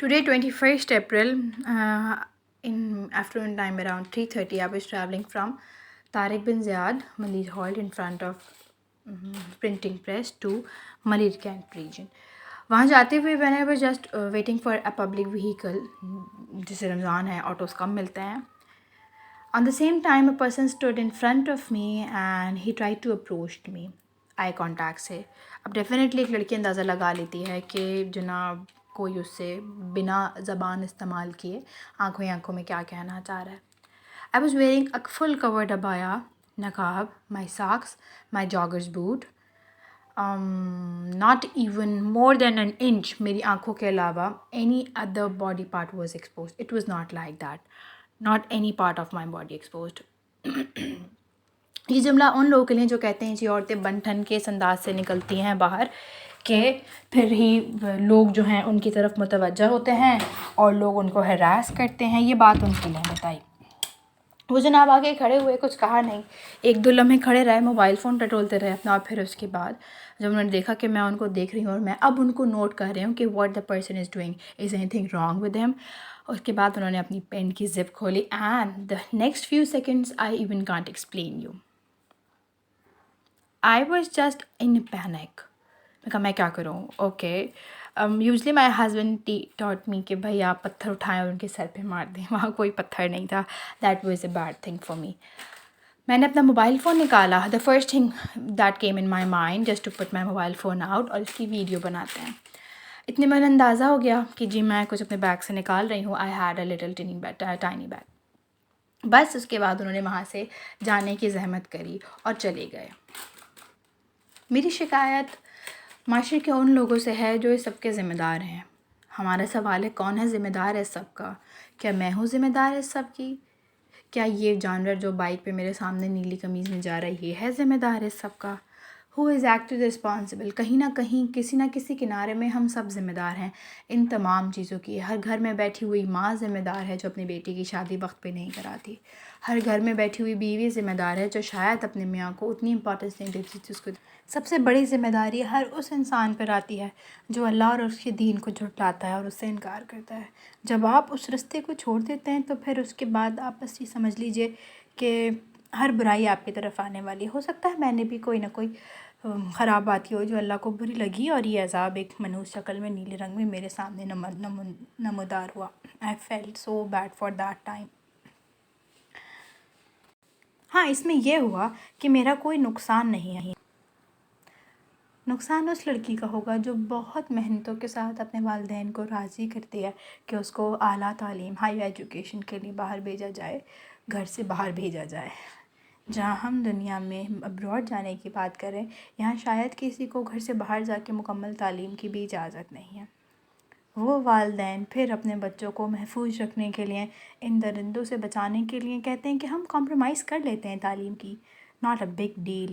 Today, 21st April, in afternoon time around 3:30, I was traveling from Tariq bin Ziyad, Malid Hall, in front of printing press to Malid Camp region. وہاں جاتے ہوئے when I was just waiting for a public vehicle, جسے رمضان ہے autos کم ملتے ہیں. On the same time, a person stood in front of me and he tried to approach me. Eye contact سے. اب definitely ایک لڑکی اندازہ لگا لیتی ہے کہ جناب کوئی اس سے بنا زبان استعمال کیے آنکھوں ہی آنکھوں میں کیا کہنا چاہ رہا ہے. I was wearing a full covered ابایا, نقاب, my socks, my joggers boot. Not even more than an inch میری آنکھوں کے علاوہ any other body part was exposed. It was not like that, not any part of my body exposed. یہ جملہ ان لوگوں کے لیے جو کہتے ہیں جی عورتیں بن ٹھن کے اس انداز سے نکلتی ہیں باہر کہ پھر ہی لوگ جو ہیں ان کی طرف متوجہ ہوتے ہیں اور لوگ ان کو ہراس کرتے ہیں. یہ بات ان کے لیے بتائی. وہ جناب آگے کھڑے ہوئے, کچھ کہا نہیں, ایک دو لمحے کھڑے رہے, موبائل فون ٹٹولتے رہے اپنا. اور پھر اس کے بعد جب انہوں نے دیکھا کہ میں ان کو دیکھ رہی ہوں اور میں اب ان کو نوٹ کر رہی ہوں کہ what the person is doing, is anything wrong with him. اس کے بعد انہوں نے اپنی پین کی زپ کھولی and the next few seconds I even can't explain you. I was just in a panic. میں کہا میں کیا کروں. اوکے, یوزلی مائی ہسبینڈ ٹاٹ می کہ بھائی آپ پتھر اٹھائیں اور ان کے سر پہ مار دیں. وہاں کوئی پتھر نہیں تھا. That was a bad thing for me. میں نے اپنا موبائل فون نکالا. The first thing that came in my mind just to put my mobile phone out, اور اس کی ویڈیو بناتے ہیں. اتنے میں اندازہ ہو گیا کہ جی میں کچھ اپنے بیگ سے نکال رہی ہوں. I had a little tiny bag. بس اس کے بعد انہوں نے وہاں سے جانے کی زحمت کری اور چلے گئے. میری شکایت معاشرے کے ان لوگوں سے ہے جو اس سب کے ذمہ دار ہیں. ہمارا سوال ہے کون ہے ذمہ دار ہے اس سب کا؟ کیا میں ہوں ذمہ دار اس سب کی؟ کیا یہ جانور جو بائک پہ میرے سامنے نیلی قمیض میں جا رہا ہے یہ ہے ذمہ دار اس سب کا؟ ہو از ایکچولی رسپانسبل؟ کہیں نہ کہیں کسی نہ کسی کنارے میں ہم سب ذمہ دار ہیں ان تمام چیزوں کی. ہر گھر میں بیٹھی ہوئی ماں ذمہ دار ہے جو اپنی بیٹی کی شادی وقت پہ نہیں کراتی. ہر گھر میں بیٹھی ہوئی بیوی ذمہ دار ہے جو شاید اپنے میاں کو اتنی امپورٹنس نہیں دیتی جس کو. سب سے بڑی ذمہ داری ہر اس انسان پر آتی ہے جو اللہ اور اس کے دین کو جھٹلاتا ہے اور اس سے انکار کرتا ہے. جب آپ اس رستے کو چھوڑ دیتے ہیں تو پھر اس کے بعد آپ بس یہ سمجھ لیجئے کہ ہر برائی آپ کی طرف آنے والی. ہو سکتا ہے میں نے بھی کوئی نہ کوئی خراب بات ہو جو اللہ کو بری لگی اور یہ عذاب ایک منحوس شکل میں نیلے رنگ میں میرے سامنے نمودار ہوا. I felt so bad for that time. ہاں, اس میں یہ ہوا کہ میرا کوئی نقصان نہیں ہے. نقصان اس لڑکی کا ہوگا جو بہت محنتوں کے ساتھ اپنے والدین کو راضی کرتی ہے کہ اس کو اعلیٰ تعلیم, ہائی ایجوکیشن کے لیے باہر بھیجا جائے, گھر سے باہر بھیجا جائے. جہاں ہم دنیا میں ابراڈ جانے کی بات کریں, یہاں شاید کسی کو گھر سے باہر جا کے مکمل تعلیم کی بھی اجازت نہیں ہے. وہ والدین پھر اپنے بچوں کو محفوظ رکھنے کے لیے, ان درندوں سے بچانے کے لیے کہتے ہیں کہ ہم کمپرومائز کر لیتے ہیں تعلیم کی. Not a big deal.